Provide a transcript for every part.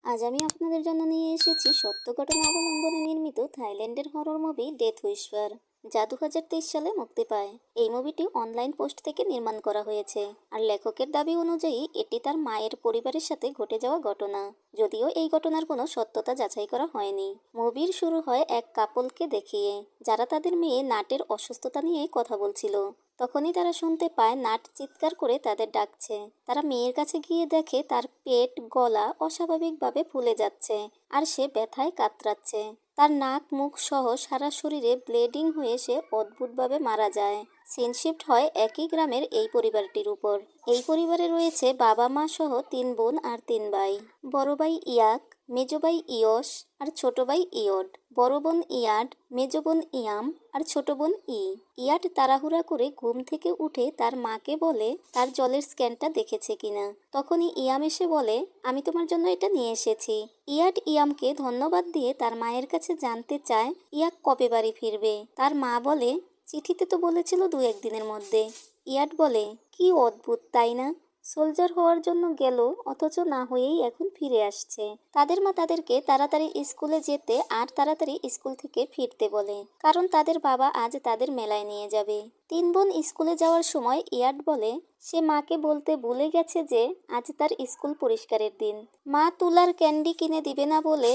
আজ আমি আপনাদের জন্য নিয়ে এসেছি সত্য ঘটনা অবলম্বনে নির্মিত থাইল্যান্ডের হরর মুভি ডেথ হুইসপার, যা 2023 সালে মুক্তি পায়। এই মুভিটি অনলাইন পোস্ট থেকে নির্মাণ করা হয়েছে, আর লেখকের দাবি অনুযায়ী এটি তার মায়ের পরিবারের সাথে ঘটে যাওয়া ঘটনা, যদিও এই ঘটনার কোনো সত্যতা যাচাই করা হয়নি। মুভির শুরু হয় এক কাপলকে দেখিয়ে, যারা তাদের মেয়ে নাটের অসুস্থতা নিয়ে কথা বলছিল। তখনই তারা শুনতে পায় নাট চিৎকার করে তাদের ডাকছে। তারা মেয়ের কাছে গিয়ে দেখে তার পেট, গলা অস্বাভাবিকভাবে ফুলে যাচ্ছে, আর সে ব্যথায় কাতরাচ্ছে। তার নাক, মুখ সহ সারা শরীরে ব্লিডিং হয়ে সে অদ্ভুতভাবে মারা যায়। সিন শিফট হয় একই গ্রামের এই পরিবারটির উপর। এই পরিবারে রয়েছে বাবা মা সহ 3 বোন আর 3 ভাই। বড় ভাই ইয়াক, মেজো ভাই ইয়স আর ছোট ভাই ইয়ড। বড় বোন ইয়াড, মেজো বোন ইয়াম আর ছোট বোন ইয়াড তাড়াহুড়া করে ঘুম থেকে উঠে তার মাকে বলে তার জলের স্ক্যানটা দেখেছে কিনা। তখনই ইয়াম এসে বলে, আমি তোমার জন্য এটা নিয়ে এসেছি। ইয়াড ইয়ামকে ধন্যবাদ দিয়ে তার মায়ের কাছে জানতে চায় ইয়াক কবে বাড়ি ফিরবে। তার মা বলে, চিঠিতে তো বলেছিল 2-1 দিনের মধ্যে। ইয়াড বলে, কি অদ্ভুত তাই না, সোলজার হওয়ার জন্য গেল, অথচ না হয়েই এখন ফিরে আসছে। তাদের মা তাদেরকে তাড়াতাড়ি স্কুলে যেতে আর তাড়াতাড়ি স্কুল থেকে ফিরতে বলে, কারণ তাদের বাবা আজ তাদের মেলায় নিয়ে যাবে। 3 বোন স্কুলে যাওয়ার সময় ইয়াড বলে সে মাকে বলতে ভুলে গেছে যে আজ তার স্কুল পরিষ্কারের দিন। মা তুলার ক্যান্ডি কিনে দিবে না বলে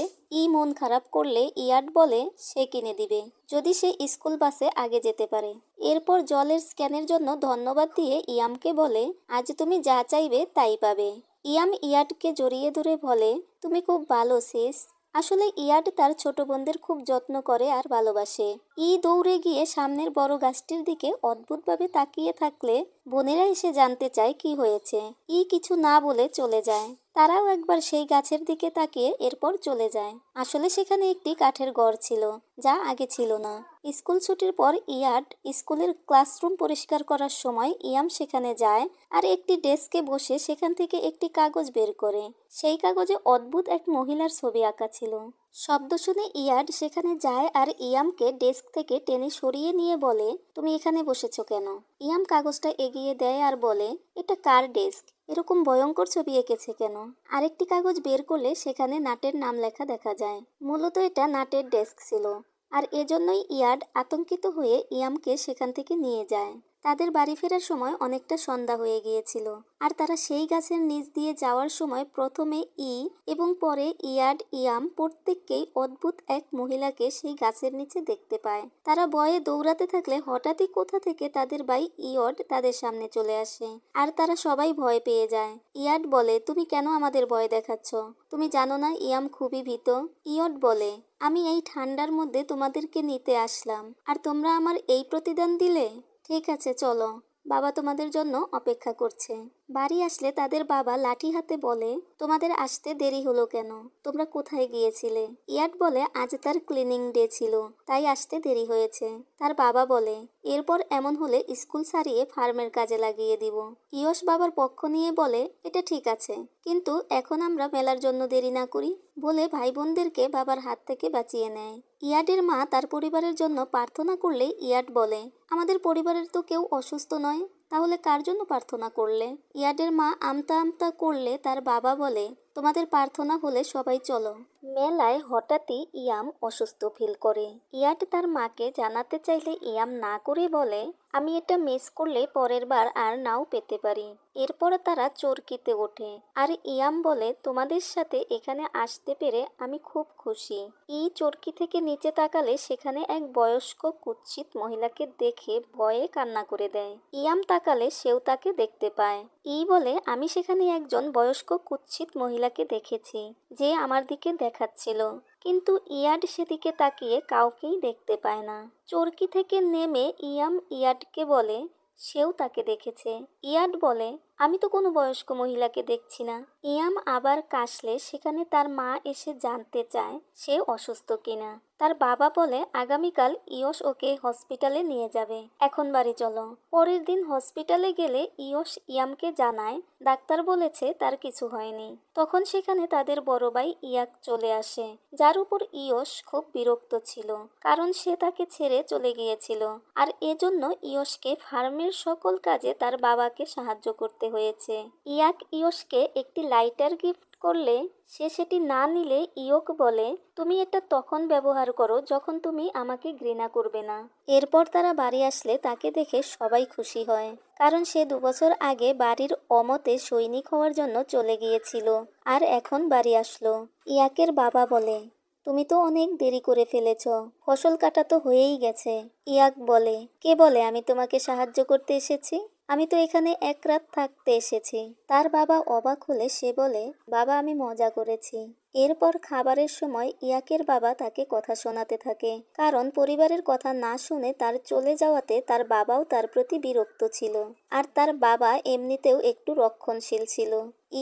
মন খারাপ করলে ইয়াড বলে সে কিনে দিবে, যদি সে স্কুল বাসে আগে যেতে পারে। এরপর জলের স্ক্যানের জন্য ধন্যবাদ দিয়ে ইয়ামকে বলে, আজ তুমি যা চাইবে তাই পাবে। ইয়াম ইয়াডকে জড়িয়ে ধরে বলে, তুমি খুব ভালো সিস। আসলে ইয়াড তার ছোট বোনদের খুব যত্ন করে আর ভালোবাসে। দৌড়ে গিয়ে সামনের বড় গাছটির দিকে অদ্ভুতভাবে তাকিয়ে থাকলে বোনেরা এসে জানতে চায় কি হয়েছে। কিছু না বলে চলে যায়। তারাও একবার সেই গাছের দিকে তাকিয়ে এরপর চলে যায়। আসলে সেখানে একটি কাঠের ঘর ছিল, যা আগে ছিল না। স্কুল ছুটির পর ইয়াড স্কুলের ক্লাসরুম পরিষ্কার করার সময় ইয়াম সেখানে যায় আর একটি ডেস্কে বসে সেখান থেকে একটি কাগজ বের করে। সেই কাগজে অদ্ভুত এক মহিলার ছবি আঁকা ছিল। শব্দ শুনে ইয়াড সেখানে যায় আর ইয়ামকে ডেস্ক থেকে টেনে সরিয়ে নিয়ে বলে, তুমি এখানে বসেছো কেন? ইয়াম কাগজটা এগিয়ে দেয় আর বলে, এটা কার ডেস্ক? এরকম ভয়ঙ্কর ছবি এঁকেছে কেন? আরেকটি কাগজ বের করলে সেখানে নাটের নাম লেখা দেখা যায়। মূলত এটা নাটের ডেস্ক ছিল, আর এজন্যই ইয়াড আতঙ্কিত হয়ে ইয়ামকে সেখান থেকে নিয়ে যায়। তাদের বাড়ি ফেরার সময় অনেকটা সন্ধ্যা হয়ে গিয়েছিল, আর তারা সেই গাছের নিচ দিয়ে যাওয়ার সময় প্রথমে এবং পরে ইয়াড ইয়াম প্রত্যেককেই অদ্ভুত এক মহিলাকে সেই গাছের নিচে দেখতে পায়। তারা ভয়ে দৌড়াতে থাকলে হঠাৎই কোথা থেকে তাদের ভাই ইয়ড তাদের সামনে চলে আসে, আর তারা সবাই ভয় পেয়ে যায়। ইয়াড বলে, তুমি কেন আমাদের ভয় দেখাচ্ছ? তুমি জানো না ইয়াম খুবই ভীত? ইয়ড বলে, আমি এই ঠান্ডার মধ্যে তোমাদেরকে নিতে আসলাম, আর তোমরা আমার এই প্রতিদান দিলে? ঠিক আছে চলো, বাবা তোমাদের জন্য অপেক্ষা করছে। বাড়ি আসলে তাদের বাবা লাঠি হাতে বলে, তোমাদের আসতে দেরি হলো কেন? তোমরা কোথায় গিয়েছিলে? ইয়াড বলে, আজ তার ক্লিনিং ডে ছিল, তাই আসতে দেরি হয়েছে। তার বাবা বলে, এরপর এমন হলে স্কুল সারিয়ে ফার্মের কাজে লাগিয়ে দিব। ইয়স বাবার পক্ষ নিয়ে বলে, এটা ঠিক আছে, কিন্তু এখন আমরা মেলার জন্য দেরি না করি, বলে ভাই বোনদেরকে বাবার হাত থেকে বাঁচিয়ে নেয়। ইয়াডের মা তার পরিবারের জন্য প্রার্থনা করলে ইয়াড বলে, আমাদের পরিবারের তো কেউ অসুস্থ নয়, তাহলে কার জন্য প্রার্থনা করলে? ইয়াডের মা আমতা আমতা করলে তার বাবা বলে, তোমাদের প্রার্থনা হলে সবাই চলো। মেলায় হঠাৎই ইয়াম অসুস্থ ফিল করে। ইয়াড তার মাকে জানাতে চাইলে ইয়াম না করে বলে, আমি এটা মিস করলে পরের বার আর নাও পেতে পারি। এরপর তারা চরকিতে ওঠে, আর ইয়াম বলে, তোমাদের সাথে এখানে আসতে পেরে আমি খুব খুশি। চরকি থেকে নিচে তাকালে সেখানে এক বয়স্ক কুৎসিত মহিলাকে দেখে ভয়ে কান্না করে দেয়। ইয়াম তাকালে সেও তাকে দেখতে পায়। বলে, আমি সেখানে একজন বয়স্ক কুৎসিত মহিলাকে দেখেছি, যে আমার দিকে দেখাচ্ছিল, কিন্তু ইয়াড সেদিকে তাকিয়ে কাউকেই দেখতে পায় না। চরকি থেকে নেমে ইয়াম ইয়াডকে বলে সেও তাকে দেখেছে। ইয়াড বলে, আমি তো কোনো বয়স্ক মহিলাকে দেখছি না। ইয়াম আবার কাশলে সেখানে তার মা এসে জানতে চায় সে অসুস্থ কিনা। তার বাবা বলে, আগামীকাল ইয়স ওকে হসপিটালে নিয়ে যাবে, এখন বাড়ি চলো। পরের দিন হসপিটালে গেলে ইয়স ইয়ামকে জানায় ডাক্তার বলেছে তার কিছু হয়নি। তখন সেখানে তাদের বড় ভাই ইয়াক চলে আসে, যার উপর ইয়স খুব বিরক্ত ছিল, কারণ সে তাকে ছেড়ে চলে গিয়েছিল, আর এজন্য ইয়সকে ফার্মের সকল কাজে তার বাবাকে সাহায্য করতে হয়েছে। ইয়াক ইয়সকে একটি লাইটার গিফট করলে সে সেটি না নিলে ইয়ক বলে, তুমি এটা তখন ব্যবহার করো যখন তুমি আমাকে ঘৃণা করবে না। এরপর তারা বাড়ি আসলে তাকে দেখে সবাই খুশি হয়, কারণ সে 2 বছর আগে বাড়ির অমতে সৈনিক হওয়ার জন্য চলে গিয়েছিল আর এখন বাড়ি আসলো। ইয়াকের বাবা বলে, তুমি তো অনেক দেরি করে ফেলেছ, ফসল কাটা তো হয়েই গেছে। ইয়াক বলে, কে বলে আমি তোমাকে সাহায্য করতে এসেছি? আমি তো এখানে এক রাত থাকতে এসেছি। তার বাবা অবাক হলে সে বলে, বাবা আমি মজা করেছি। এরপর খাবারের সময় ইয়াকের বাবা তাকে কথা শোনাতে থাকে, কারণ পরিবারের কথা না শুনে তার চলে যাওয়াতে তার বাবাও তার প্রতি বিরক্ত ছিল, আর তার বাবা এমনিতেও একটু রক্ষণশীল ছিল।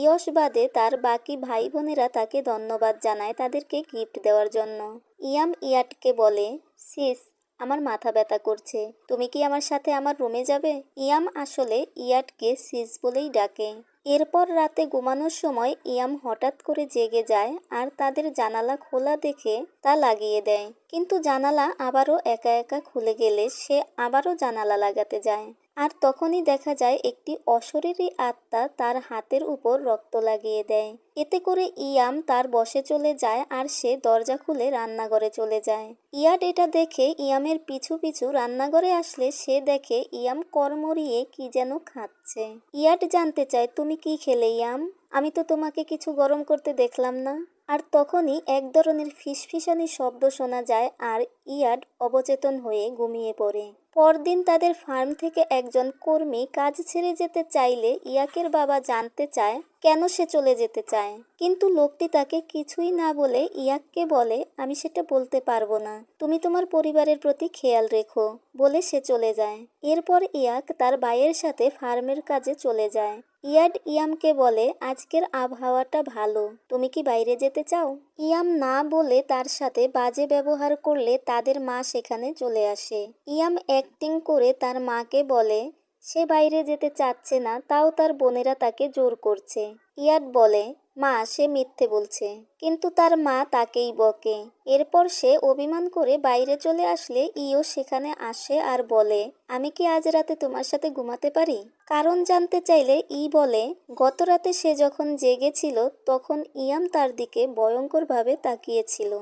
ইয়স বাদে তার বাকি ভাই বোনেরা তাকে ধন্যবাদ জানায় তাদেরকে গিফট দেওয়ার জন্য। ইয়াম ইয়াটকে বলে, সিস আমার মাথা ব্যথা করছে, তুমি কি আমার সাথে আমার রুমে যাবে? ইয়াম আসলে ইয়াটকে সিস বলেই ডাকে। এরপর রাতে ঘুমানোর সময় ইয়াম হঠাৎ করে জেগে যায় আর তাদের জানালা খোলা দেখে তা লাগিয়ে দেয়, কিন্তু জানালা আবারও একা একা খুলে গেলে সে আবারও জানালা লাগাতে যায়। আর তখনই দেখা যায় একটি অশরীরী আত্মা তার হাতের উপর রক্ত লাগিয়ে দেয়। এতে করে ইয়াম তার বশে চলে যায় আর সে দরজা খুলে রান্নাঘরে চলে যায়। ইয়াট এটা দেখে ইয়ামের পিছু পিছু রান্নাঘরে আসলে সে দেখে ইয়াম কড়মড়িয়ে কি যেন খাচ্ছে। ইয়াট জানতে চায়, তুমি কি খেলে ইয়াম? আমি তো তোমাকে কিছু গরম করতে দেখলাম না। আর তখনই এক ধরনের ফিসফিসানি শব্দ শোনা যায় আর ইয়াট অবচেতন হয়ে ঘুমিয়ে পড়ে। পরদিন তাদের ফার্ম থেকে একজন কর্মী কাজ ছেড়ে যেতে চাইলে ইয়াকের বাবা জানতে চায় কেন সে চলে যেতে চায়, কিন্তু লোকটি তাকে কিছুই না বলে ইয়াককে বলে, আমি সেটা বলতে পারবো না, তুমি তোমার পরিবারের প্রতি খেয়াল রেখো বলে সে চলে যায়। এরপর ইয়াক তার ভাইয়ের সাথে ফার্মের কাজে চলে যায়। ইয়াড ইয়ামকে বলে, আজকের আবহাওয়াটা ভালো, তুমি কি বাইরে যেতে চাও? ইয়াম না বলে তার সাথে বাজে ব্যবহার করলে তাদের মা সেখানে চলে আসে। ইয়াম অ্যাক্টিং করে তার মাকে বলে সে বাইরে যেতে চাচ্ছে না, তাও তার বোনেরা তাকে জোর করছে। ইয়াড বলে, মা সে মিথ্যে বলছে, কিন্তু তার মা তাকেই বকে। এরপর সে অভিমান করে বাইরে চলে আসলে ইও সেখানে আসে আর বলে, আমি কি আজ রাতে তোমার সাথে ঘুমাতে পারি? কারণ জানতে চাইলে বলে, গত রাতে সে যখন জেগেছিল তখন ইয়াম তার দিকে ভয়ঙ্করভাবে তাকিয়েছিল।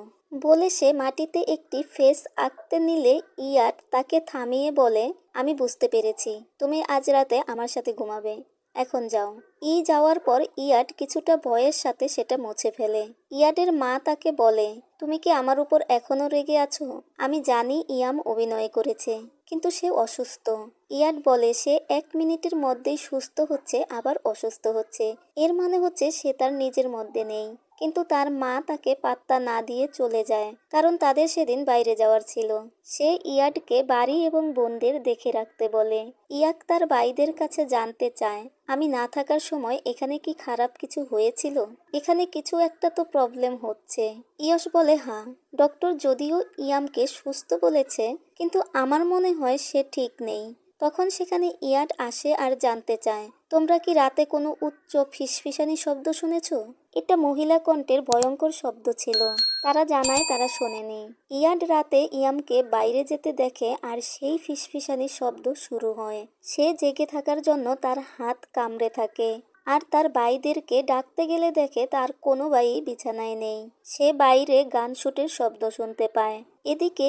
বলে সে মাটিতে একটি ফেস আঁকতে নিলে ইয়াট তাকে থামিয়ে বলে, আমি বুঝতে পেরেছি, তুমি আজ রাতে আমার সাথে ঘুমাবে, এখন যাও। যাওয়ার পর ইয়াট কিছুটা ভয়ের সাথে সেটা মুছে ফেলে। ইয়াটের মা তাকে বলে, তুমি কি আমার উপর এখনো রেগে আছো? আমি জানি ইয়াম অভিনয় করেছে, কিন্তু সে অসুস্থ। ইয়াট বলে, সে 1 মিনিটের মধ্যেই সুস্থ হচ্ছে আবার অসুস্থ হচ্ছে, এর মানে হচ্ছে সে তার নিজের মধ্যে নেই। কিন্তু তার মা তাকে পাত্তা না দিয়ে চলে যায়, কারণ তাদের সেদিন বাইরে যাওয়ার ছিল। সে ইয়াটকে বাড়ি এবং বোনদের দেখে রাখতে বলে। ইয়াক তার ভাইদের কাছে জানতে চায়, আমি না থাকার সময় এখানে কি খারাপ কিছু হয়েছিল? এখানে কিছু একটা তো প্রবলেম হচ্ছে। ইয়স বলে, হ্যাঁ, ডক্টর যদিও ইয়ামকে সুস্থ বলেছে, কিন্তু আমার মনে হয় সে ঠিক নেই। তখন সেখানে ইয়াট আসে আর জানতে চায়, তোমরা কি রাতে কোনো উচ্চ ফিসফিসানি শব্দ শুনেছ? এটা মহিলা কণ্ঠের ভয়ঙ্কর শব্দ ছিল। তারা জানায় তারা শোনেনি। ইয়াট রাতে ইয়ামকে বাইরে যেতে দেখে আর সেই ফিসফিসানি শব্দ শুরু হয়। সে জেগে থাকার জন্য তার হাত কামড়ে থাকে আর তার ভাইদেরকে ডাকতে গেলে দেখে তার কোনো ভাই বিছানায় নেই। সে বাইরে গান শুটের শব্দ শুনতে পায়। এদিকে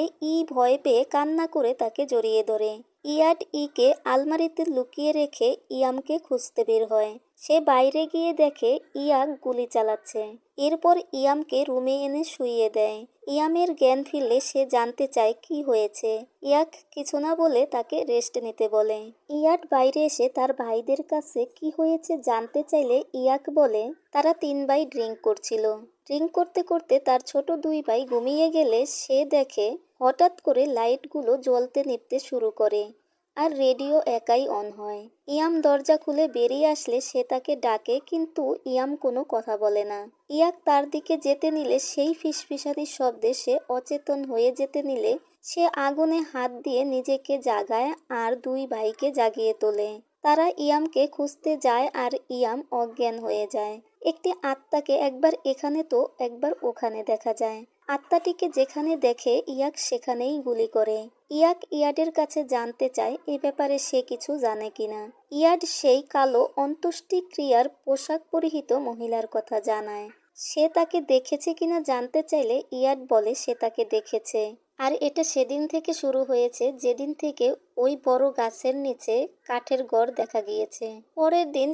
ভয় পেয়ে কান্না করে তাকে জড়িয়ে ধরে। ইয়াট কে আলমারিতে লুকিয়ে রেখে ইয়ামকে খুঁজতে বের হয়। সে বাইরে গিয়ে দেখে ইয়াক গুলি চালাচ্ছে। এরপর ইয়ামকে রুমে এনে শুইয়ে দেয়। ইয়ামের জ্ঞান ফিরলে সে জানতে চায় কি হয়েছে। ইয়াক কিছু না বলে তাকে রেস্ট নিতে বলে। ইয়াট বাইরে এসে তার ভাইদের কাছে কি হয়েছে জানতে চাইলে ইয়াক বলে, তারা 3 ভাই ড্রিঙ্ক করছিল। ড্রিঙ্ক করতে করতে তার ছোট 2 ভাই ঘুমিয়ে গেলে সে দেখে হঠাৎ করে লাইটগুলো জ্বলতে নিভতে শুরু করে আর রেডিও একাই অন হয়। ইয়াম দরজা খুলে বেরিয়ে আসলে সে তাকে ডাকে, কিন্তু ইয়াম কোনো কথা বলে না। ইয়াক তার দিকে যেতে নিলে সেই ফিসফিসানির শব্দে সে অচেতন হয়ে যেতে নিলে সে আগুনে হাত দিয়ে নিজেকে জাগায় আর 2 ভাইকে জাগিয়ে তোলে। তারা ইয়ামকে খুঁজতে যায় আর ইয়াম অজ্ঞান হয়ে যায়। একটি আত্মাকে একবার এখানে তো একবার ওখানে দেখা যায়। আত্মাটিকে যেখানে দেখে ইয়াক সেখানেই গুলি করে। ইয়াক ইয়াডের কাছে জানতে চায় এ ব্যাপারে সে কিছু জানে কিনা। ইয়াড সেই কালো অন্ত্যেষ্টিক্রিয়ার পোশাক পরিহিত মহিলার কথা জানায়। সে তাকে দেখেছে কিনা জানতে চাইলে ইয়াড বলে সে তাকে দেখেছে। আর এটা সেদিন থেকে শুরু হয়েছে যেদিন থেকে ওই বড় গাছের নিচে কাঠের ঘর দেখা গিয়েছে। পরের দিন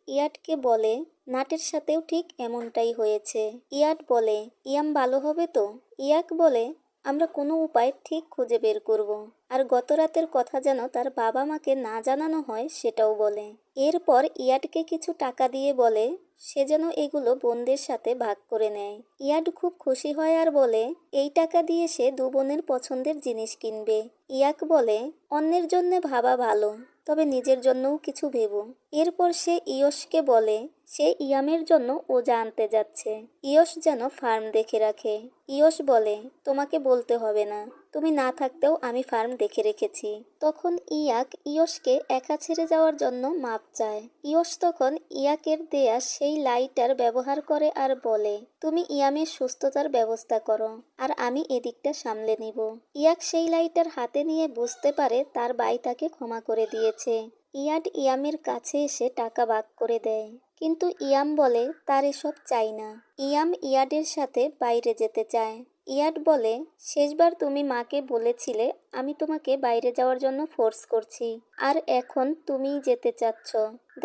ইয়াডকে বলে নাটের সাথেও ঠিক এমনটাই হয়েছে। ইয়াড বলে ইয়াম ভালো হবে তো? ইয়াক বলে আমরা কোনো উপায় ঠিক খুঁজে বের করব। আর গত রাতের কথা যেন তার বাবা মাকে না জানানো হয় সেটাও বলে। এরপর ইয়াডকে কিছু টাকা দিয়ে বলে সে যেন এগুলো বোনদের সাথে ভাগ করে নেয়। ইয়াড খুব খুশি হয় আর বলে এই টাকা দিয়ে সে দু বোনের পছন্দের জিনিস কিনবে। ইয়াক বলে অন্যের জন্যে ভাবা ভালো, তবে নিজের জন্যও কিছু ভেবো। এরপর সে ইয়সকে বলে সে ইয়ামের জন্য ওজা আনতে যাচ্ছে। ইয়স যেন ফার্ম দেখে রাখে। ইয়স বলে তোমাকে বলতে হবে না, তুমি না থাকতেও আমি ফার্ম দেখে রেখেছি। তখন ইয়াক ইয়সকে একা ছেড়ে যাওয়ার জন্য মাপ চায়। ইয়স তখন ইয়াকের দেয়া সেই লাইটার ব্যবহার করে আর বলে তুমি ইয়ামের সুস্থতার ব্যবস্থা করো আর আমি এদিকটা সামলে নিব। ইয়াক সেই লাইটার হাতে নিয়ে বুঝতে পারে তার ভাই তাকে ক্ষমা করে দিয়েছে। ইয়াড ইয়ামের কাছে এসে টাকা ভাগ করে দেয়, কিন্তু ইয়াম বলে তার এসব চাই না। ইয়াম ইয়াডের সাথে বাইরে যেতে চায়। ইয়াড বলে শেষবার তুমি মাকে বলেছিলে আমি তোমাকে বাইরে যাওয়ার জন্য ফোর্স করছি, আর এখন তুমিই যেতে চাচ্ছ।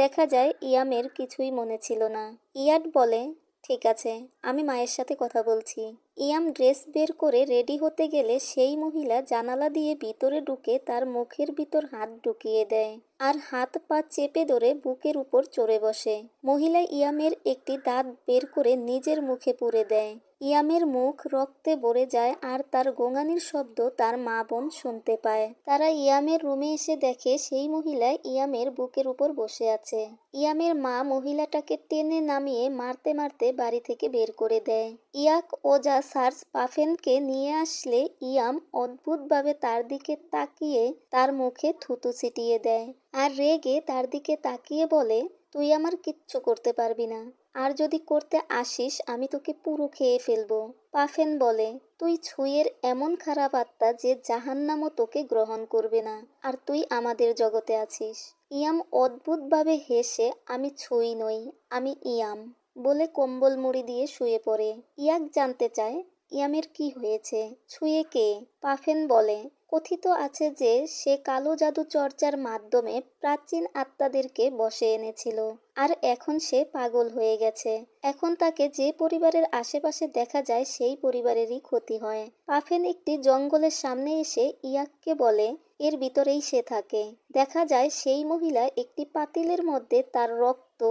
দেখা যায় ইয়ামের কিছুই মনে ছিল না। ইয়াড বলে ঠিক আছে, আমি মায়ের সাথে কথা বলছি। ইয়াম ড্রেস বের করে রেডি হতে গেলে সেই মহিলা জানালা দিয়ে ভিতরে ঢুকে তার মুখের ভিতর হাত ঢুকিয়ে দেয় আর হাত পা চেপে ধরে বুকের উপর চড়ে বসে। মহিলা ইয়ামের একটি দাঁত বের করে নিজের মুখে পুরে দেয়। ইয়ামের মুখ রক্তে ভরে যায় আর তার গোঙানির শব্দ তার মা বোন শুনতে পায়। তারা ইয়ামের রুমে এসে দেখে সেই মহিলা ইয়ামের বুকের উপর বসে আছে। ইয়ামের মা মহিলাটাকে টেনে নামিয়ে মারতে মারতে বাড়ি থেকে বের করে দেয়। ইয়াক ওজা সার্স পাফেনকে নিয়ে আসলে ইয়াম অদ্ভুতভাবে তার দিকে তাকিয়ে তার মুখে থুতু ছিটিয়ে দেয় আর রেগে তার দিকে তাকিয়ে বলে তুই আমার কিচ্ছু করতে পারবি না, আর যদি করতে আসিস আমি তোকে পুরো খেয়ে ফেলবো। পাফেন বলে তুই ছুঁয়ের এমন খারাপ আত্মা যে জাহান্নামও তোকে গ্রহণ করবে না, আর তুই আমাদের জগতে আছিস। ইয়াম অদ্ভুতভাবে হেসে আমি ছুঁই নই, আমি ইয়াম বলে কম্বল মুড়ি দিয়ে শুয়ে পড়ে। ইয়াক জানতে চায় ইয়ামের কি হয়েছে, ছুঁয়ে কে? পাফেন বলে কথিত আছে যে সে কালো জাদু চর্চার মাধ্যমে প্রাচীন আত্মাদেরকে বশে এনেছিল, আর এখন সে পাগল হয়ে গেছে। এখন তাকে যে পরিবারের আশেপাশে দেখা যায় সেই পরিবারেরই ক্ষতি হয়। পাফেন একটি জঙ্গলের সামনে এসে ইয়াককে বলে এর ভিতরেই সে থাকে। দেখা যায় সেই মহিলা একটি পাতিলের মধ্যে তার রক্ত,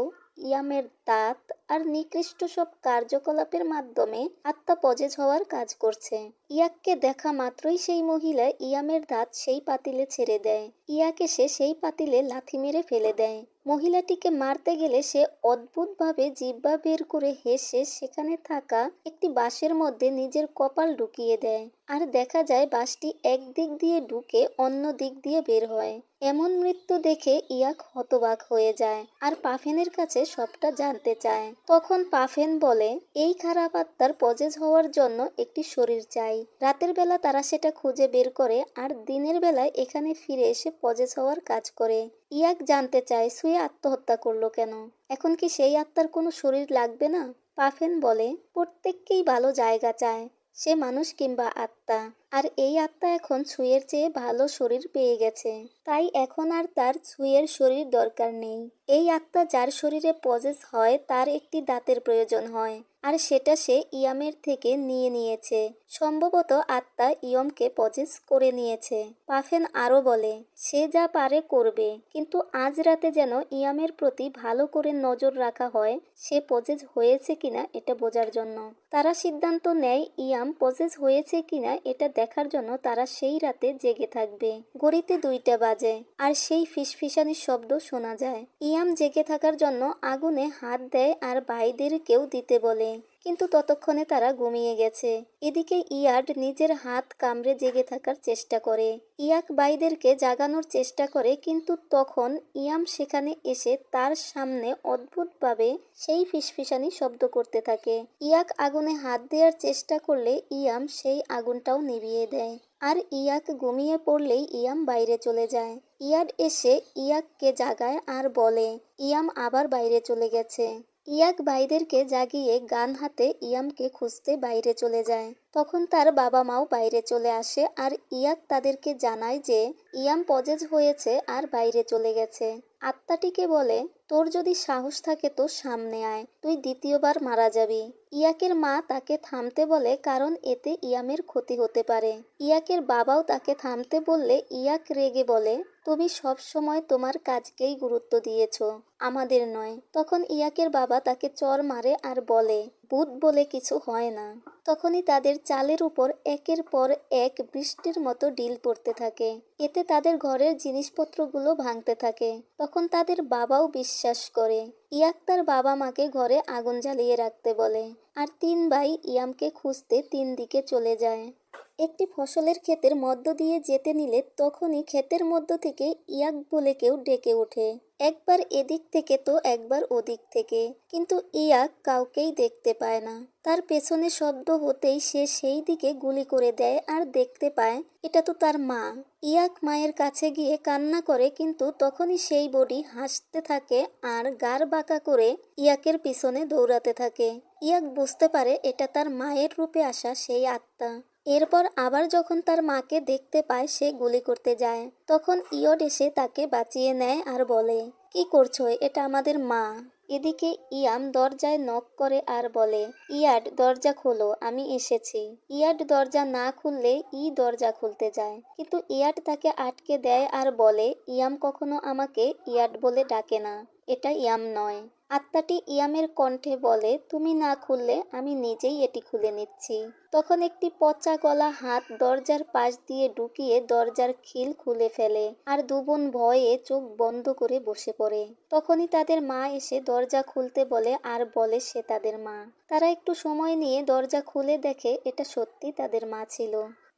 ইয়ামের দাঁত আর নিকৃষ্ট সব কার্যকলাপের মাধ্যমে আত্মা পজেজ হওয়ার কাজ করছে। ইয়াককে দেখা মাত্রই সেই মহিলা ইয়ামের দাঁত সেই পাতিলে ছেড়ে দেয়। ইয়াক এসে সেই পাতিলে লাথি মেরে ফেলে দেয়। মহিলাটিকে মারতে গেলে সে অদ্ভুতভাবে জিহ্বা বের করে হেসে সেখানে থাকা একটি বাঁশের মধ্যে নিজের কপাল ঢুকিয়ে দেয়, আর দেখা যায় বাঁশটি এক দিক দিয়ে ঢুকে অন্য দিক দিয়ে বের হয়। এমন মৃত্যু দেখে ইয়াক হতবাক হয়ে যায় আর পাফেনের কাছে সবটা জানতে চায়। তখন পাফেন বলে এই খারাপ আত্মার পজেজ হওয়ার জন্য একটি শরীর চাই। রাতের বেলা তারা সেটা খুঁজে বের করে আর দিনের বেলায় এখানে ফিরে এসে পজেজ হওয়ার কাজ করে। ইয়াক জানতে চায় সুয়ে আত্মহত্যা করলো কেন, এখন কি সেই আত্মার কোনো শরীর লাগবে না? পাফেন বলে প্রত্যেককেই ভালো জায়গা চায়, সে মানুষ কিংবা আত্মা, আর এই আত্মা এখন ছুঁয়ের চেয়ে ভালো শরীর পেয়ে গেছে, তাই এখন আর তার ছুঁয়ের শরীর দরকার নেই। এই আত্মা যার শরীরে পজেস হয় তার একটি দাঁতের প্রয়োজন হয়, আর সেটা সে ইয়ামের থেকে নিয়ে নিয়েছে। সম্ভবত আত্মা ইয়মকে পজেস করে নিয়েছে। পাফেন আরও বলে সে যা পারে করবে, কিন্তু আজ রাতে যেন ইয়ামের প্রতি ভালো করে নজর রাখা হয় সে পজেস হয়েছে কিনা এটা বোঝার জন্য। তারা সিদ্ধান্ত নেয় ইয়াম পজেস হয়েছে কিনা এটা দেখার জন্য তারা সেই রাতে জেগে থাকবে। ঘড়িতে 2টা বাজে আর সেই ফিসফিসানির শব্দ শোনা যায়। ইয়াম জেগে থাকার জন্য আগুনে হাত দেয় আর ভাইদেরকেও দিতে বলে, কিন্তু ততক্ষণে তারা ঘুমিয়ে গেছে। এদিকে ইয়ার্ড নিজের হাত কামড়ে জেগে থাকার চেষ্টা করে। ইয়াক বাইদেরকে জাগানোর চেষ্টা করে, কিন্তু তখন ইয়াম সেখানে এসে তার সামনে অদ্ভুতভাবে সেই ফিসফিসানি শব্দ করতে থাকে। ইয়াক আগুনে হাত দেওয়ার চেষ্টা করলে ইয়াম সেই আগুনটাও নিভিয়ে দেয়। আর ইয়াক ঘুমিয়ে পড়লেই ইয়াম বাইরে চলে যায়। ইয়ার্ড এসে ইয়াককে জাগায় আর বলে ইয়াম আবার বাইরে চলে গেছে। ইয়াক ভাইদেরকে জাগিয়ে গান হাতে ইয়ামকে খুঁজতে বাইরে চলে যায়। তখন তার বাবা মাও বাইরে চলে আসে আর ইয়াক তাদেরকে জানায় যে ইয়াম পজেজ হয়েছে আর বাইরে চলে গেছে। আত্মাটিকে বলে, তোর যদি সাহস থাকে তো সামনে আয়, তুই দ্বিতীয়বার মারা যাবি। ইয়াকের মা তাকে থামতে বলে, কারণ এতে ইয়ামের ক্ষতি হতে পারে। ইয়াকের বাবাও তাকে থামতে বললে ইয়াক রেগে বলে, তুমি সব সময় তোমার কাজকেই গুরুত্ব দিয়েছ, আমাদের নয়। তখন ইয়াকের বাবা তাকে চড় মারে আর বলে, ভূত বলে কিছু হয় না। তখনই তাদের চালের উপর একের পর এক বৃষ্টির মতো ডিল পড়তে থাকে। এতে তাদের ঘরের জিনিসপত্রগুলো ভাঙতে থাকে। তখন তাদের বাবাও বিশ্বাস করে। ইয়াক তার বাবা মাকে ঘরে আগুন জ্বালিয়ে রাখতে বলে আর 3 ভাই ইয়ামকে খুঁজতে 3 দিকে চলে যায়। একটি ফসলের ক্ষেতের মধ্য দিয়ে যেতে নিলে তখনই ক্ষেতের মধ্য থেকে ইয়াক বলে কেউ ডেকে ওঠে। একবার এদিক থেকে তো একবার ওদিক থেকে, কিন্তু ইয়াক কাউকেই দেখতে পায় না। তার পেছনে শব্দ হতেই সে সেই দিকে গুলি করে দেয় আর দেখতে পায় এটা তো তার মা। ইয়াক মায়ের কাছে গিয়ে কান্না করে, কিন্তু তখনই সেই বডি হাসতে থাকে আর গাড় বাঁকা করে ইয়াকের পিছনে দৌড়াতে থাকে। ইয়াক বুঝতে পারে এটা তার মায়ের রূপে আসা সেই আত্মা। এরপর আবার যখন তার মাকে দেখতে পায় সে গুলি করতে যায়। তখন ইয়ড এসে তাকে বাঁচিয়ে নেয় আর বলে, কি করছো, এটা আমাদের মা। এদিকে ইয়াম দরজায় নক করে আর বলে, ইয়ার্ড দরজা খোলো, আমি এসেছি। ইয়ার্ড দরজা না খুললে দরজা খুলতে যায়, কিন্তু ইয়ার্ড তাকে আটকে দেয় আর বলে, ইয়াম কখনো আমাকে ইয়ার্ড বলে ডাকে না, এটা ইয়াম নয়। আত্মাটি ইয়ামের কণ্ঠে বলে, তুমি না খুললে আমি নিজেই এটি খুলে নিচ্ছি। তখন একটি পচা গলা হাত দরজার পাশ দিয়ে ঢুকিয়ে দরজার খিল খুলে ফেলে আর 2 বোন ভয়ে চোখ বন্ধ করে বসে পড়ে। তখনই তাদের মা এসে দরজা খুলতে বলে আর বলে সে তাদের মা। তারা একটু সময় নিয়ে দরজা খুলে দেখে এটা সত্যি তাদের মা ছিল।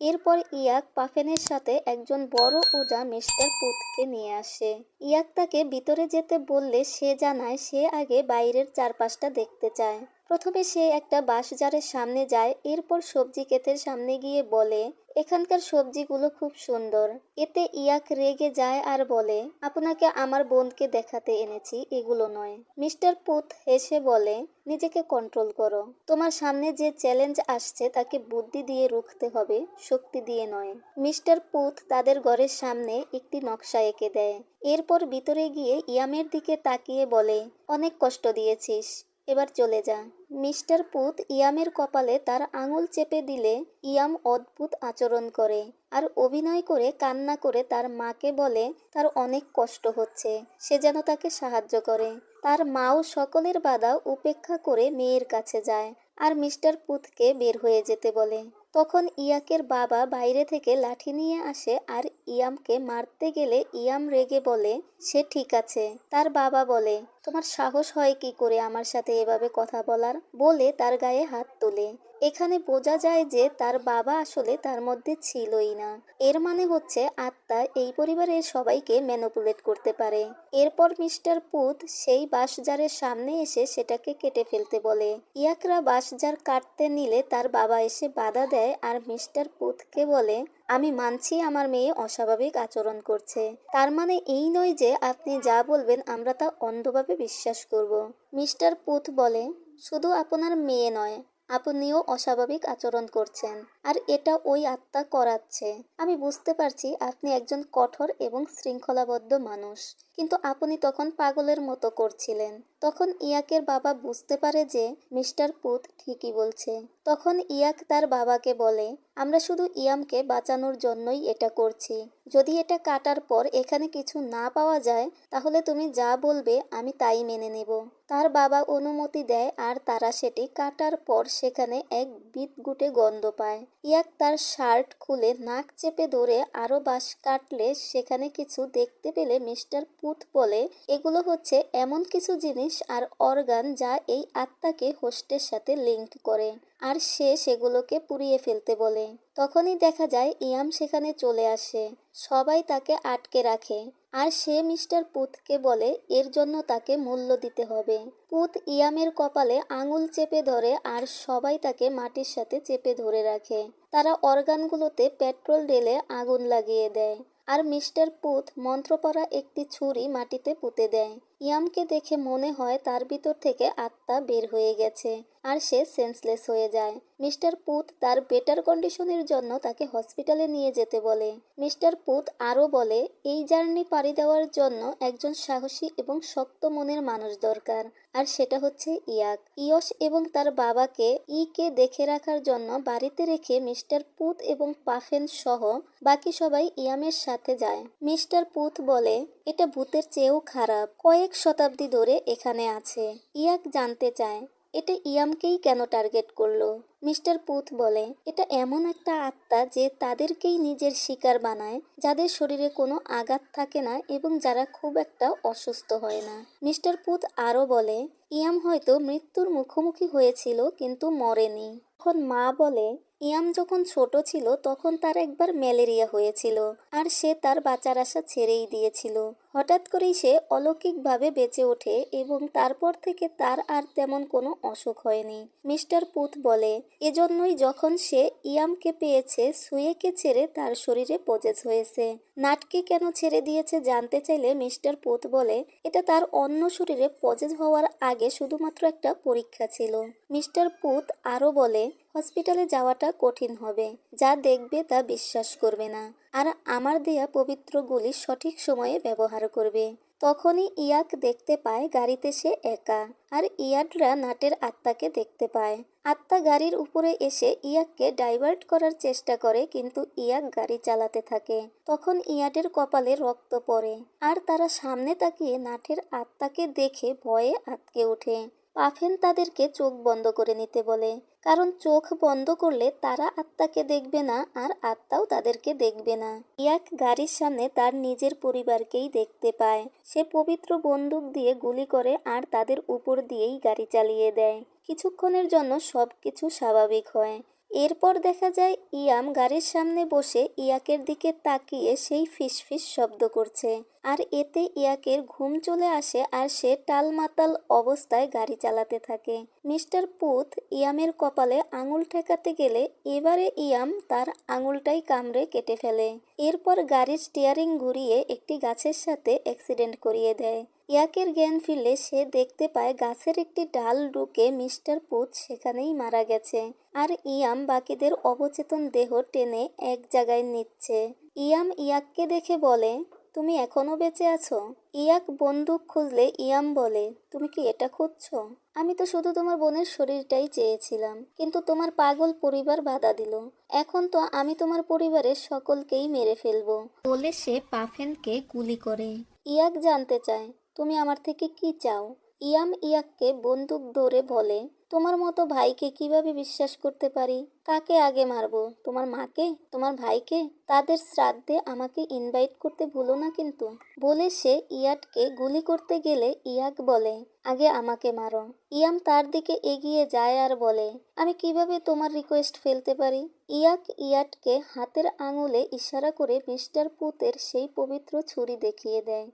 এরপর ইয়াক পাফেনের সাথে একজন বড় ওজা মিস্টার পুথকে নিয়ে আসে। ইয়াক তাকে ভিতরে যেতে বললে সে জানায় সে আগে বাইরের চারপাশটা দেখতে চায়। প্রথমে সে একটা বাঁশঝাড়ের সামনে যায়, এরপর সবজি ক্ষেতের সামনে গিয়ে বলে, এখানকার সবজিগুলো খুব সুন্দর। এতে ইয়াক রেগে যায় আর বলে, আপনাকে আমার বোনকে দেখাতে এনেছি, এগুলো নয়। মিস্টার পুথ হেসে বলে, নিজেকে কন্ট্রোল করো। তোমার সামনে যে চ্যালেঞ্জ আসছে তাকে বুদ্ধি দিয়ে রুখতে হবে, শক্তি দিয়ে নয়। মিস্টার পুথ তাদের ঘরের সামনে একটি নকশা এঁকে দেয়। এরপর ভিতরে গিয়ে ইয়ামের দিকে তাকিয়ে বলে, অনেক কষ্ট দিয়েছিস, এবার চলে যা। মিস্টার পুথ ইয়ামের কপালে তার আঙুল চেপে দিলে ইয়াম অদ্ভুত আচরণ করে আর অভিনয় করে কান্না করে তার মাকে বলে তার অনেক কষ্ট হচ্ছে, সে যেন তাকে সাহায্য করে। তার মাও সকলের বাধা উপেক্ষা করে মেয়ের কাছে যায় আর মিস্টার পুথকে বের হয়ে যেতে বলে। তখন ইয়াকের বাবা বাইরে থেকে লাঠি নিয়ে আসে আর ইয়ামকে মারতে গেলে ইয়াম রেগে বলে, সে ঠিক আছে। তার বাবা বলে, তোমার সাহস হয় কি করে আমার সাথে এভাবে কথা বলার, বলে তার গায়ে হাত তোলে। এখানে বোঝা যায় যে তার বাবা আসলে তার মধ্যে ছিলই না। এর মানে হচ্ছে আত্মা এই পরিবারের সবাইকে ম্যানিপুলেট করতে পারে। এরপর মিস্টার পুথ সেই বাঁশঝাড়ের সামনে এসে সেটাকে কেটে ফেলতে বলে। ইয়াকরা বাঁশঝাড় কাটতে নিলে তার বাবা এসে বাধা দেয় আর মিস্টার পুথকে বলে, আমি মানছি আমার মেয়ে অস্বাভাবিক আচরণ করছে, তার মানে এই নয় যে আপনি যা বলবেন আমরা তা অন্ধভাবে বিশ্বাস করব। মিস্টার পুথ বলে, শুধু আপনার মেয়ে নয়, আপনিও অস্বাভাবিক আচরণ করছেন আর এটা ওই আত্মা করাচ্ছে। আমি বুঝতে পারছি আপনি একজন কঠোর এবং শৃঙ্খলাবদ্ধ মানুষ, কিন্তু আপনি তখন পাগলের মতো করছিলেন। তখন ইয়াকের বাবা বুঝতে পারে যে মিস্টার পুথ ঠিকই বলছে। তখন ইয়াক তার বাবাকে বলে, আমরা শুধু ইয়ামকে বাঁচানোর জন্যই এটা করছি। যদি এটা কাটার পর এখানে কিছু না পাওয়া যায় তাহলে তুমি যা বলবে আমি তাই মেনে নেব। তার বাবা অনুমতি দেয় আর তারা সেটি কাটার পর সেখানে এক বিদঘুটে গন্ধ পায়। ইয়াক তার শার্ট খুলে নাক চেপে ধরে আরো বাঁশ কাটলে সেখানে কিছু দেখতে পেলে মিস্টার পুত বলে এগুলো হচ্ছে এমন কিছু জিনিস আর অর্গান যা এই আত্মাকে হোস্টের সাথে লিংক করে, আর সে সেগুলোকে পুড়িয়ে ফেলতে বলে। তখনই দেখা যায় ইয়াম সেখানে চলে আসে। সবাই তাকে আটকে রাখে আর সে মিস্টার পুথকে বলে এর জন্য তাকে মূল্য দিতে হবে। পুথ ইয়ামের কপালে আঙুল চেপে ধরে আর সবাই তাকে মাটির সাথে চেপে ধরে রাখে। তারা অর্গানগুলোতে পেট্রোল ঢেলে আগুন লাগিয়ে দেয় আর মিস্টার পুথ মন্ত্র পড়া একটি ছুরি মাটিতে পুঁতে দেয়। ইয়ামকে দেখে মনে হয় তার ভিতর থেকে আত্মা বের হয়ে গেছে আর সে সেন্সলেস হয়ে যায়। মিস্টার পুথ তার বেটার কন্ডিশনের জন্য তাকে হসপিটালে নিয়ে যেতে বলে। মিস্টার পুথ আরও বলে এই জার্নি পাড়ি দেওয়ার জন্য একজন সাহসী এবং শক্ত মনের মানুষ দরকার, আর সেটা হচ্ছে ইয়াক। ইয়শ এবং তার বাবাকে ইকে দেখে রাখার জন্য বাড়িতে রেখে মিস্টার পুথ এবং পাফেন সহ বাকি সবাই ইয়ামের সাথে যায়। মিস্টার পুথ বলে এটা ভূতের চেয়েও খারাপ, কয়েক শতাব্দী ধরে এখানে আছে। ইয়াক জানতে চায় এটা ইয়ামকেই কেন টার্গেট করলো। মিস্টার পুথ বলে এটা এমন একটা আত্মা যে তাদেরকেই নিজের শিকার বানায়, যাদের শরীরে কোনো আঘাত থাকে না এবং যারা খুব একটা অসুস্থ হয় না। মিস্টার পুথ আরও বলে ইয়াম হয়তো মৃত্যুর মুখোমুখি হয়েছিল কিন্তু মরেনি। তখন মা বলে ইয়াম যখন ছোট ছিল তখন তার একবার ম্যালেরিয়া হয়েছিল আর সে তার বাঁচার আশা ছেড়েই দিয়েছিল। হঠাৎ করেই সে অলৌকিকভাবে বেঁচে ওঠে এবং তারপর থেকে তার আর তেমন কোনো অসুখ হয়নি। মিস্টার পুথ বলে এজন্যই যখন সে ইয়ামকে পেয়েছে সুয়েকে ছেড়ে তার শরীরে পজেস হয়েছে। নাটকে কেন ছেড়ে দিয়েছে জানতে চাইলে মিস্টার পুথ বলে এটা তার অন্য শরীরে পজেস হওয়ার আগে শুধুমাত্র একটা পরীক্ষা ছিল। মিস্টার পুথ আরও বলে হসপিটালে যাওয়াটা কঠিন হবে, যা দেখবে তা বিশ্বাস করবে না, আর আমার দেয়া পবিত্র গুলি সঠিক সময়ে ব্যবহার করবে। তখনই ইয়াক দেখতে পায় গাড়িতে সে একা, আর ইয়াডরা নাটের আত্মাকে দেখতে পায়। আত্মা গাড়ির উপরে এসে ইয়াককে ডাইভার্ট করার চেষ্টা করে কিন্তু ইয়াক গাড়ি চালাতে থাকে। তখন ইয়াডের কপালে রক্ত পড়ে আর তারা সামনে তাকিয়ে নাটের আত্মাকে দেখে ভয়ে আটকে ওঠে। পাফেন তাদেরকে চোখ বন্ধ করে নিতে বলে, কারণ চোখ বন্ধ করলে তারা আত্মাকে দেখবে না আর আত্মাও তাদেরকে দেখবে না। ইয়াক গাড়ির সামনে তার নিজের পরিবারকেই দেখতে পায়। সে পবিত্র বন্দুক দিয়ে গুলি করে আর তাদের উপর দিয়েই গাড়ি চালিয়ে দেয়। কিছুক্ষণের জন্য সবকিছু স্বাভাবিক হয়। এরপর দেখা যায় ইয়াম গাড়ির সামনে বসে ইয়াকের দিকে তাকিয়ে সেই ফিসফিস শব্দ করছে, আর এতে ইয়াকের ঘুম চলে আসে আর সে টালমাতাল অবস্থায় গাড়ি চালাতে থাকে। মিস্টার পুথ ইয়ামের কপালে আঙুল ঠেকাতে গেলে এবারে ইয়াম তার আঙুলটাই কামড়ে কেটে ফেলে। এরপর গাড়ির স্টিয়ারিং ঘুরিয়ে একটি গাছের সাথে অ্যাক্সিডেন্ট করিয়ে দেয়। ইয়াকের জ্ঞান ফিরলে সে দেখতে পায় গাছের একটি ডাল ঢুকে মিস্টার পুথ সেখানেই মারা গেছে, আর ইয়াম বাকিদের অবচেতন দেহ টেনে এক জায়গায় নিচ্ছে। ইয়াম ইয়াককে দেখে বলে তুমি এখনো বেঁচে আছো। ইয়াক বন্দুক খুঁজলে ইয়াম বলে তুমি কি এটা খুঁজছো? আমি তো শুধু তোমার বোনের শরীরটাই চেয়েছিলাম, কিন্তু তোমার পাগল পরিবার বাধা দিল। এখন তো আমি তোমার পরিবারের সকলকেই মেরে ফেলবো বলে সে পাফেনকে গুলি করে। ইয়াক জানতে চায় তুমি আমার থেকে কি চাও। ইয়াম ইয়াককে বন্দুক ধরে বলে তোমার মতো ভাইকে কিভাবে বিশ্বাস করতে পারি? কাকে আগে মারবো, তোমার মাকে, তোমার ভাইকে? তাদের শ্রাদ্ধে আমাকে ইনভাইট করতে ভুলো না কিন্তু। বলে সে ইয়াককে গুলি করতে গেলে ইয়াক বলে আগে আমাকে মারো। ইয়াম তার দিকে এগিয়ে যায় আর বলে আমি কিভাবে তোমার রিকোয়েস্ট ফেলতে পারি? ইয়াক ইয়াককে হাতের আঙুলে ইশারা করে মিস্টার পুথের সেই পবিত্র ছুরি দেখিয়ে দেয়।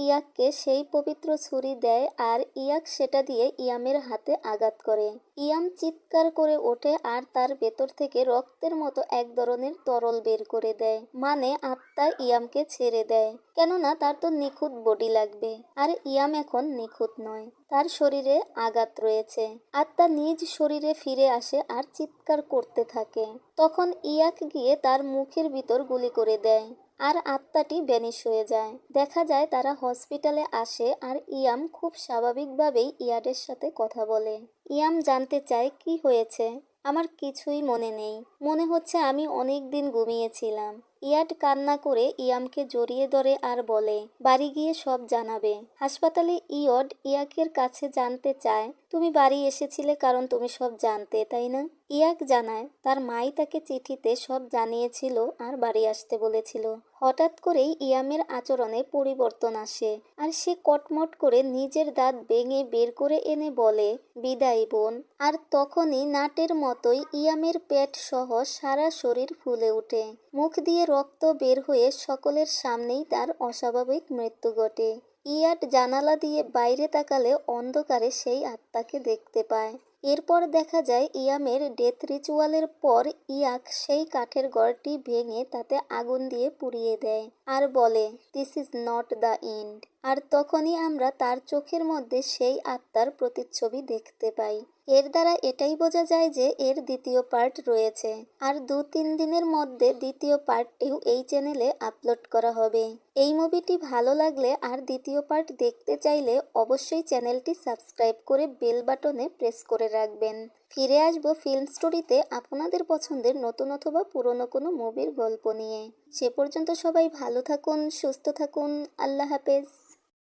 ইয়াককে সেই পবিত্র ছুরি দেয় আর ইয়াক সেটা দিয়ে ইয়ামের হাতে আঘাত করে। ইয়াম চিৎকার করে ওঠে আর তার ভেতর থেকে রক্তের মতো এক ধরনের তরল বের করে দেয়, মানে আত্মা ইয়ামকে ছেড়ে দেয়, কেননা তার তো নিখুঁত বডি লাগবে, আর ইয়াম এখন নিখুঁত নয়, তার শরীরে আঘাত রয়েছে। আত্মা নিজ শরীরে ফিরে আসে আর চিৎকার করতে থাকে। তখন ইয়াক গিয়ে তার মুখের ভিতর গুলি করে দেয় আর আত্মাটি ভ্যানিশ হয়ে যায়। দেখা যায় তারা হসপিটালে আসে আর ইয়াম খুব স্বাভাবিকভাবেই ইয়াডের সাথে কথা বলে। ইয়াম জানতে চায় কি হয়েছে। আমার কিছুই মনে নেই, মনে হচ্ছে আমি অনেক দিন ঘুমিয়েছিলাম। ইয়াড কান্না করে ইয়ামকে জড়িয়ে ধরে আর বলে বাড়ি গিয়ে সব জানাবে। হাসপাতালে ইয়ড ইয়াকের কাছে জানতে চায়, তুমি বাড়ি এসেছিলে কারণ তুমি সব জানতে, তাই না? ইয়াক জানায় তার মাই তাকে চিঠিতে সব জানিয়েছিল আর বাড়ি আসতে বলেছিল। হঠাৎ করেই ইয়ামের আচরণে পরিবর্তন আসে আর সে কটমট করে নিজের দাঁত ভেঙে বের করে এনে বলে বিদায় বোন। আর তখনই নাটের মতোই ইয়ামের পেট সহ সারা শরীর ফুলে ওঠে, মুখ দিয়ে রক্ত বের হয়ে সকলের সামনেই তার অস্বাভাবিক মৃত্যু ঘটে। ইয়াট জানালা দিয়ে বাইরে তাকালে অন্ধকারে সেই আত্মাকে দেখতে পায়। এরপর দেখা যায় ইয়ামের ডেথ রিচুয়ালের পর ইয়াক সেই কাঠের ঘরটি ভেঙে তাতে আগুন দিয়ে পুড়িয়ে দেয় আর বলে this is not the end. আর তখনই আমরা তার চোখের মধ্যে সেই আত্মার প্রতিচ্ছবি দেখতে পাই। এর দ্বারা এটাই বোঝা যায় যে এর দ্বিতীয় পার্ট রয়েছে আর 2-3 দিনের মধ্যে দ্বিতীয় পার্টটিও এই চ্যানেলে আপলোড করা হবে। এই মুভিটি ভালো লাগলে আর দ্বিতীয় পার্ট দেখতে চাইলে অবশ্যই চ্যানেলটি সাবস্ক্রাইব করে বেল বাটনে প্রেস করে রাখবেন। ফিরে আসবো ফিল্ম স্টোরিতে আপনাদের পছন্দের নতুন অথবা পুরনো কোনো মুভির গল্প নিয়ে। সে পর্যন্ত সবাই ভালো থাকুন, সুস্থ থাকুন, আল্লাহ হাফেজ।